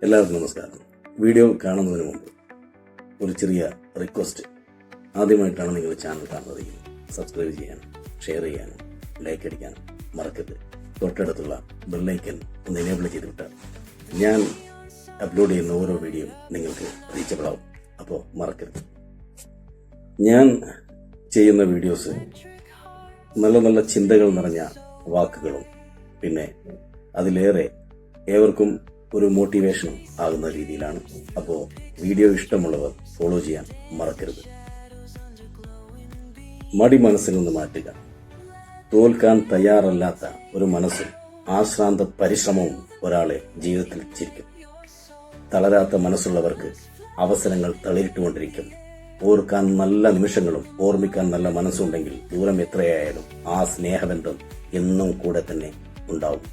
എല്ലാവർക്കും നമസ്കാരം. വീഡിയോ കാണുന്നതിന് മുമ്പ് ഒരു ചെറിയ റിക്വസ്റ്റ്. ആദ്യമായിട്ടാണ് നിങ്ങൾ ചാനൽ കാണുന്നതെങ്കിൽ സബ്സ്ക്രൈബ് ചെയ്യാനും ഷെയർ ചെയ്യാനും ലൈക്ക് അടിക്കാനും മറക്കരുത്. തൊട്ടടുത്തുള്ള ബെല്ലൈക്കൻ ഒന്ന് എനേബിൾ ചെയ്ത് വിട്ടാൽ ഞാൻ അപ്ലോഡ് ചെയ്യുന്ന ഓരോ വീഡിയോയും നിങ്ങൾക്ക് റീച്ചബിൾ ആവും. അപ്പോൾ മറക്കരുത്. ഞാൻ ചെയ്യുന്ന വീഡിയോസ് നല്ല നല്ല ചിന്തകൾ നിറഞ്ഞ വാക്കുകളും പിന്നെ അതിലേറെ ഏവർക്കും ഒരു മോട്ടിവേഷൻ ആകുന്ന രീതിയിലാണ്. അപ്പോൾ വീഡിയോ ഇഷ്ടമുള്ളവർ ഫോളോ ചെയ്യാൻ മറക്കരുത്. മടി മനസ്സിൽ നിന്ന് മാറ്റുക. തോൽക്കാൻ തയ്യാറല്ലാത്ത ഒരു മനസ്സും ആശ്രാന്ത പരിശ്രമവും ഒരാളെ ജീവിതത്തിൽ ചിരിക്കും. തളരാത്ത മനസ്സുള്ളവർക്ക് അവസരങ്ങൾ തളിരിട്ടുകൊണ്ടിരിക്കും. ഓർക്കാൻ നല്ല നിമിഷങ്ങളും ഓർമ്മിക്കാൻ നല്ല മനസ്സുണ്ടെങ്കിൽ ദൂരം എത്രയായാലും ആ സ്നേഹബന്ധം എന്നും കൂടെ തന്നെ ഉണ്ടാവും.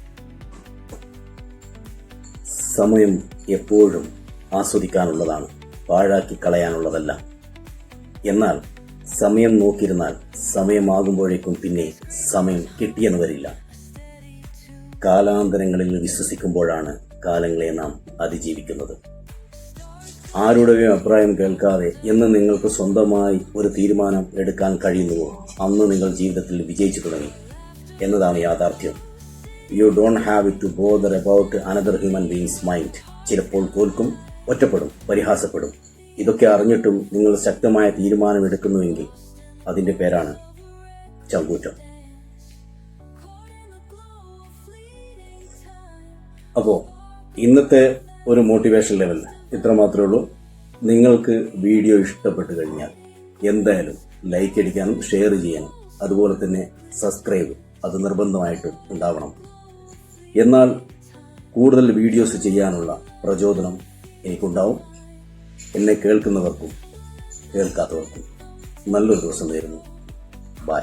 സമയം എപ്പോഴും ആസ്വദിക്കാനുള്ളതാണ്, പാഴാക്കി കളയാനുള്ളതല്ല. എന്നാൽ സമയം നോക്കിയിരുന്നാൽ സമയമാകുമ്പോഴേക്കും പിന്നെ സമയം കിട്ടിയെന്ന് വരില്ല. കാലാന്തരങ്ങളിൽ വിശ്വസിക്കുമ്പോഴാണ് കാലങ്ങളെ നാം അതിജീവിക്കുന്നത്. ആരുടെയും അഭിപ്രായം കേൾക്കാതെ എന്ന് നിങ്ങൾക്ക് സ്വന്തമായി ഒരു തീരുമാനം എടുക്കാൻ കഴിയുന്നുവോ അന്ന് നിങ്ങൾ ജീവിതത്തിൽ വിജയിച്ചു തുടങ്ങി എന്നതാണ് യാഥാർത്ഥ്യം. You don't have to bother about another human beings mind. ചിലപ്പോൾ തോൽക്കും, ഒറ്റപ്പെടും, പരിഹാസപ്പെടും. ഇതൊക്കെ അറിഞ്ഞിട്ടും നിങ്ങൾ ശക്തമായ തീരുമാനം എടുക്കുന്നുവെങ്കിൽ അതിന്റെ പേരാണ് ചങ്കൂറ്റം. അപ്പോൾ ഇന്നത്തെ ഒരു മോട്ടിവേഷൻ ലെവൽ ഇത്ര മാത്രമേ ഉള്ളൂ. നിങ്ങൾക്ക് വീഡിയോ ഇഷ്ടപ്പെട്ടു കഴിഞ്ഞാൽ എന്തായാലും ലൈക്ക് അടിക്കാനും ഷെയർ ചെയ്യാനും അതുപോലെ തന്നെ സബ്സ്ക്രൈബ് അത് നിർബന്ധമായിട്ടും ഉണ്ടാവണം. എന്നാൽ കൂടുതൽ വീഡിയോസ് ചെയ്യാനുള്ള പ്രചോദനം എനിക്കുണ്ടാവും. എന്നെ കേൾക്കുന്നവർക്കും കേൾക്കാത്തവർക്കും നല്ലൊരു ദിവസം നേരുന്നു. ബൈ.